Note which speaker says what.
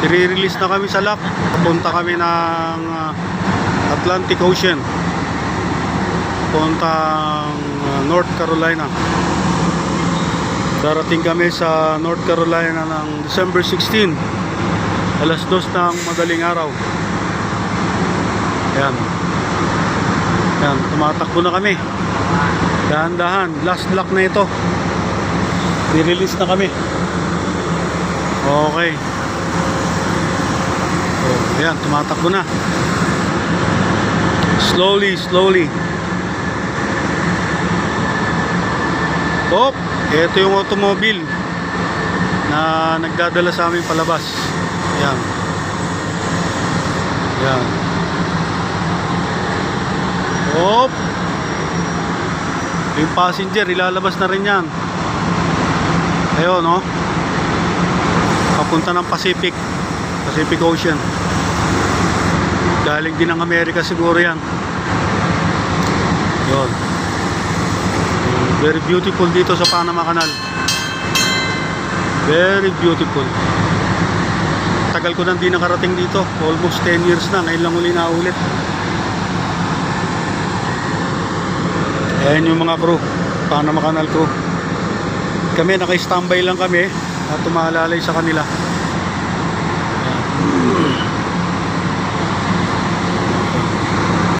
Speaker 1: I-release na kami sa lock. Papunta kami ng Atlantic Ocean. Puntang North Carolina. Darating kami sa North Carolina ng December 16, alas 2 ng madaling araw. Yan. Yan, tumatakbo na kami. Dahan-dahan, last lock na ito. I-release na kami. Okay. So, yan, tumatakbo na. Slowly, slowly. Op, ito yung automobile na nagdadala sa amin palabas. Yan. Yan. Op. Yung passenger, ilalabas na rin yan. Ayun, no? Papunta ng Pacific Ocean. Galing din ng Amerika siguro yan. Yun. Very beautiful dito sa Panama Canal. Very beautiful. Tagal ko nang di nakarating dito. Almost 10 years na. Ngayon lang uli na ulit. Ayan yung mga crew. Panama Canal crew. Kami naka-standby lang kami at tumaalalay sa kanila.